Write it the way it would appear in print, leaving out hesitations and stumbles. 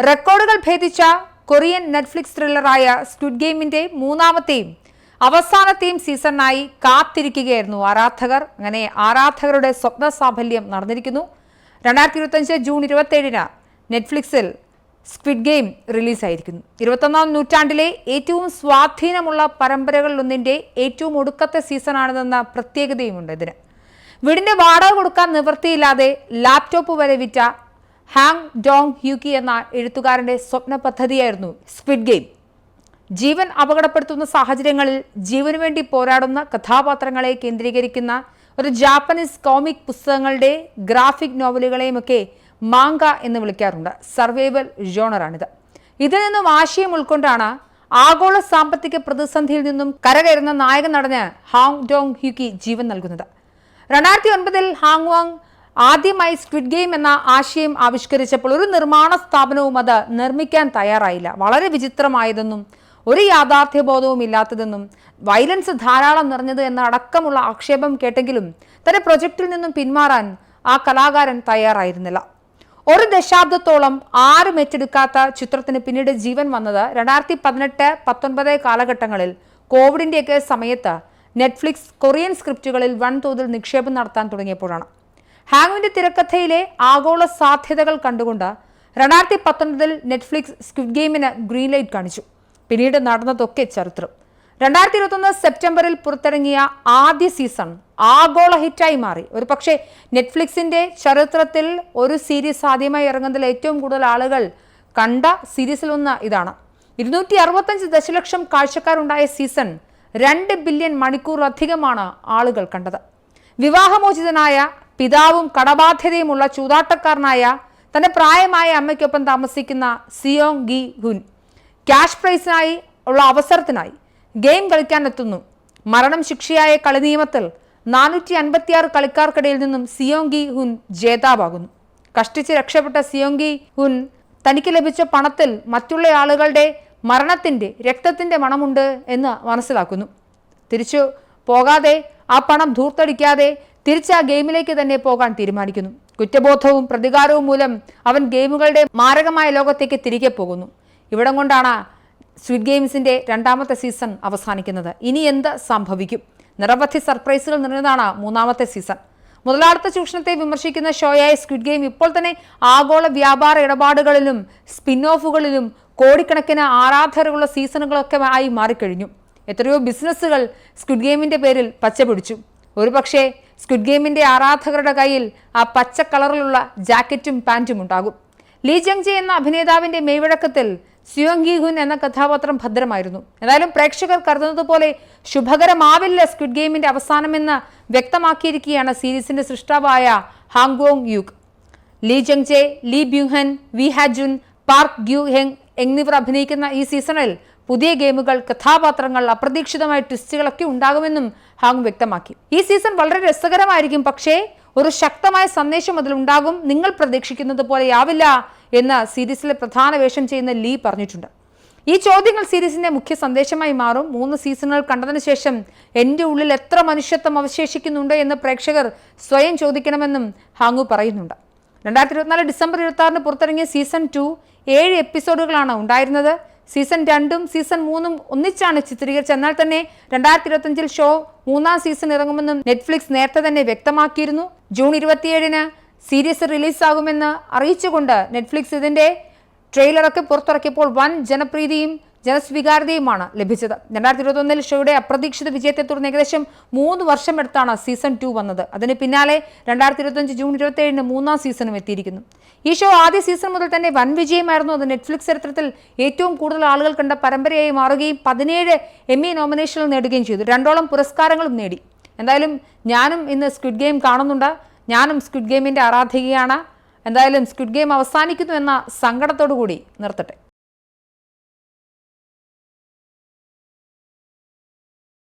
റെക്കോർഡുകൾ ഭേദിച്ച Korean Netflix ത്രില്ലറായ squid ഗെയിമിന്റെ മൂന്നാമത്തെയും അവസാനത്തെയും സീസണിനായി കാത്തിരിക്കുകയായിരുന്നു ആരാധകർ. അങ്ങനെ ആരാധകരുടെ സ്വപ്ന സാഫല്യം നടന്നിരിക്കുന്നു. 2025 ജൂൺ 27 നെറ്റ്ഫ്ലിക്സിൽ സ്ക്വിഡ് ഗെയിം റിലീസായിരിക്കുന്നു. 21ാം നൂറ്റാണ്ടിലെ ഏറ്റവും സ്വാധീനമുള്ള പരമ്പരകളിലൊന്നിന്റെ ഏറ്റവും ഒടുക്കത്തെ സീസണാണിതെന്ന പ്രത്യേകതയുമുണ്ട് ഇതിന്. വീടിന്റെ വാടക കൊടുക്കാൻ നിവൃത്തിയില്ലാതെ ലാപ്ടോപ്പ് വരെ വിറ്റ ഹാങ് ഡോങ് ഹ്യൂക്കി എന്ന എഴുത്തുകാരന്റെ സ്വപ്ന പദ്ധതിയായിരുന്നു സ്ക്വിഡ് ഗെയിം. ജീവൻ അപകടപ്പെടുത്തുന്ന സാഹചര്യങ്ങളിൽ ജീവനു വേണ്ടി പോരാടുന്ന കഥാപാത്രങ്ങളെ കേന്ദ്രീകരിക്കുന്ന ഒരു ജാപ്പനീസ് കോമിക് പുസ്തകങ്ങളുടെ ഗ്രാഫിക് നോവലുകളെയുമൊക്കെ മാങ്ക എന്ന് വിളിക്കാറുണ്ട്. സർവൈവൽ ജോണറാണിത്. ഇതിൽ നിന്നും ആശയം ഉൾക്കൊണ്ടാണ് ആഗോള സാമ്പത്തിക പ്രതിസന്ധിയിൽ നിന്നും കരകയറുന്ന നായക നടന് ഹാങ് ഡോങ് ഹ്യൂക്കി ജീവൻ നൽകുന്നത്. 2009 ഹാങ് വാങ് ആദ്യമായി സ്ക്വിഡ് ഗെയിം എന്ന ആശയം ആവിഷ്കരിച്ചപ്പോൾ ഒരു നിർമ്മാണ സ്ഥാപനവും അത് നിർമ്മിക്കാൻ തയ്യാറായില്ല. വളരെ വിചിത്രമായതെന്നും ഒരു യാഥാർത്ഥ്യബോധവും ഇല്ലാത്തതെന്നും വയലൻസ് ധാരാളം നിറഞ്ഞത് എന്ന അടക്കമുള്ള ആക്ഷേപം കേട്ടെങ്കിലും തന്റെ പ്രൊജക്റ്റിൽ നിന്നും പിന്മാറാൻ ആ കലാകാരൻ തയ്യാറായിരുന്നില്ല. ഒരു ദശാബ്ദത്തോളം ആരും ഏറ്റെടുക്കാത്ത ചിത്രത്തിന് പിന്നീട് ജീവൻ വന്നത് 2018-19 കാലഘട്ടങ്ങളിൽ കോവിഡിന്റെയൊക്കെ സമയത്ത് നെറ്റ്ഫ്ലിക്സ് കൊറിയൻ സ്ക്രിപ്റ്റുകളിൽ വൻതോതിൽ നിക്ഷേപം നടത്താൻ തുടങ്ങിയപ്പോഴാണ്. ഹാങ്ങിന്റെ തിരക്കഥയിലെ ആഗോള സാധ്യതകൾ കണ്ടുകൊണ്ട് 2019 നെറ്റ്ഫ്ലിക്സ് സ്ക്വിഡ് ഗെയിമിന് ഗ്രീൻ ലൈറ്റ് കാണിച്ചു. പിന്നീട് നടന്നതൊക്കെ ചരിത്രം. 2021 സെപ്റ്റംബറിൽ പുറത്തിറങ്ങിയ ആദ്യ സീസൺ ആഗോള ഹിറ്റായി മാറി. ഒരു പക്ഷേ നെറ്റ്ഫ്ലിക്സിന്റെ ചരിത്രത്തിൽ ഒരു സീരീസ് ആദ്യമായി ഇറങ്ങുന്നതിൽ ഏറ്റവും കൂടുതൽ ആളുകൾ കണ്ട സീരീസിൽ ഒന്ന് ഇതാണ്. 265 ദശലക്ഷം കാഴ്ചക്കാരുണ്ടായ സീസൺ 2 ബില്യൺ മണിക്കൂറിലധികമാണ് ആളുകൾ കണ്ടത്. വിവാഹമോചിതനായ പിതാവും കടബാധ്യതയുമുള്ള ചൂതാട്ടക്കാരനായ തന്റെ പ്രായമായ അമ്മയ്ക്കൊപ്പം താമസിക്കുന്ന സിയോങ് ഗി ഹുൻ ക്യാഷ് പ്രൈസിനായി ഉള്ള അവസരത്തിനായി ഗെയിം കളിക്കാനെത്തുന്നു. മരണം ശിക്ഷയായ കളി നിയമത്തിൽ 456 കളിക്കാർക്കിടയിൽ നിന്നും സിയോങ് ഗി ഹുൻ ജേതാവാകുന്നു. കഷ്ടിച്ച് രക്ഷപ്പെട്ട സിയോങ് ഗി ഹുൻ തനിക്ക് ലഭിച്ച പണത്തിൽ മറ്റുള്ള ആളുകളുടെ മരണത്തിന്റെ രക്തത്തിന്റെ മണമുണ്ട് എന്ന് മനസ്സിലാക്കുന്നു. തിരിച്ചു പോകാതെ ആ പണം ധൂർത്തടിക്കാതെ തിരിച്ച് ആ ഗെയിമിലേക്ക് തന്നെ പോകാൻ തീരുമാനിക്കുന്നു. കുറ്റബോധവും പ്രതികാരവും മൂലം അവൻ ഗെയിമുകളുടെ മാരകമായ ലോകത്തേക്ക് തിരികെ പോകുന്നു. ഇവിടം കൊണ്ടാണ് സ്ക്വിഡ് ഗെയിംസിന്റെ 2ാമത്തെ സീസൺ അവസാനിക്കുന്നത്. ഇനി എന്ത് സംഭവിക്കും? നിരവധി സർപ്രൈസുകൾ നിറഞ്ഞതാണ് 3ാമത്തെ സീസൺ. മുതലാളിത്ത ചൂഷണത്തെ വിമർശിക്കുന്ന ഷോയായ സ്ക്വിഡ് ഗെയിം ഇപ്പോൾ തന്നെ ആഗോള വ്യാപാര ഇടപാടുകളിലും സ്പിൻ ഓഫുകളിലും കോടിക്കണക്കിന് ആരാധകരുള്ള സീസണുകളൊക്കെ ആയി മാറിക്കഴിഞ്ഞു. എത്രയോ ബിസിനസ്സുകൾ സ്ക്വിഡ് ഗെയിമിന്റെ പേരിൽ പച്ചപിടിച്ചു. ഒരുപക്ഷെ സ്ക്വിഡ് ഗെയിമിന്റെ ആരാധകരുടെ കയ്യിൽ ആ പച്ച കളറിലുള്ള ജാക്കറ്റും പാൻറ്റും ഉണ്ടാകും. ലീ ജങ് ജെ എന്ന അഭിനേതാവിന്റെ മെയ്വഴക്കത്തിൽ സിയോങ് ഗി ഹുൻ എന്ന കഥാപാത്രം ഭദ്രമായിരുന്നു. എന്തായാലും പ്രേക്ഷകർ കരുതുന്നത് പോലെ ശുഭകരമാവില്ല സ്ക്വിഡ് ഗെയിമിന്റെ അവസാനമെന്ന് വ്യക്തമാക്കിയിരിക്കുകയാണ് സീരീസിന്റെ സൃഷ്ടാവായ Hwang Dong Hyuk. Lee Jung Jae, Lee Byunghun, Wi Hajun, Park Gyu Young എന്നിവർ അഭിനയിക്കുന്ന ഈ സീസണിൽ പുതിയ ഗെയിമുകൾ, കഥാപാത്രങ്ങൾ, അപ്രതീക്ഷിതമായ ട്വിസ്റ്റുകളൊക്കെ ഉണ്ടാകുമെന്നും ഹാങ് വ്യക്തമാക്കി. ഈ സീസൺ വളരെ രസകരമായിരിക്കും, പക്ഷേ ഒരു ശക്തമായ സന്ദേശം അതിലുണ്ടാകും. നിങ്ങൾ പ്രതീക്ഷിക്കുന്നത് പോലെയാവില്ല എന്ന് സീരീസിലെ പ്രധാന വേഷം ചെയ്യുന്ന ലീ പറഞ്ഞിട്ടുണ്ട്. ഈ ചോദ്യങ്ങൾ സീരീസിന്റെ മുഖ്യ സന്ദേശമായി മാറും. 3 സീസണുകൾ കണ്ടതിന് ശേഷം എൻ്റെ ഉള്ളിൽ എത്ര മനുഷ്യത്വം അവശേഷിക്കുന്നുണ്ട് എന്ന് പ്രേക്ഷകർ സ്വയം ചോദിക്കണമെന്നും ഹാങ്ങു പറയുന്നുണ്ട്. 2024 ഡിസംബർ 26 പുറത്തിറങ്ങിയ സീസൺ 2 7 എപ്പിസോഡുകളാണ് ഉണ്ടായിരുന്നത്. സീസൺ 2ഉം സീസൺ 3ഉം ഒന്നിച്ചാണ് ചിത്രീകരിച്ചത്. എന്നാൽ തന്നെ 2025 ഷോ 3ാം സീസൺ ഇറങ്ങുമെന്നും നെറ്റ്ഫ്ലിക്സ് നേരത്തെ തന്നെ വ്യക്തമാക്കിയിരുന്നു. ജൂൺ 27 സീരീസ് റിലീസാകുമെന്ന് അറിയിച്ചുകൊണ്ട് നെറ്റ്ഫ്ലിക്സ് ഇതിന്റെ ട്രെയിലറൊക്കെ പുറത്തിറക്കിയപ്പോൾ വൻ ജനപ്രീതിയും ജനസ്വീകാര്യതയുമാണ് ലഭിച്ചത്. 2021 ഷോയുടെ അപ്രതീക്ഷിത വിജയത്തെ തുടർന്ന് ഏകദേശം 3 വർഷം എടുത്താണ് സീസൺ 2 വന്നത്. അതിന് പിന്നാലെ 2025 ജൂൺ 27 3ാം സീസണും എത്തിയിരിക്കുന്നു. ഈ ഷോ ആദ്യ സീസൺ മുതൽ തന്നെ വൻ വിജയമായിരുന്നു. അത് നെറ്റ്ഫ്ലിക്സ് ചരിത്രത്തിൽ ഏറ്റവും കൂടുതൽ ആളുകൾ കണ്ട പരമ്പരയായി മാറുകയും 17 എമ്മി നോമിനേഷനുകൾ നേടുകയും ചെയ്തു. 2ഓളം പുരസ്കാരങ്ങളും നേടി. എന്തായാലും ഞാനും ഇന്ന് സ്ക്വിഡ് ഗെയിം കാണുന്നുണ്ട്. ഞാനും സ്ക്വിഡ് ഗെയിമിന്റെ ആരാധികയാണ്. എന്തായാലും സ്ക്വിഡ് ഗെയിം അവസാനിക്കുന്നു എന്ന സങ്കടത്തോടു കൂടി നിർത്തട്ടെ.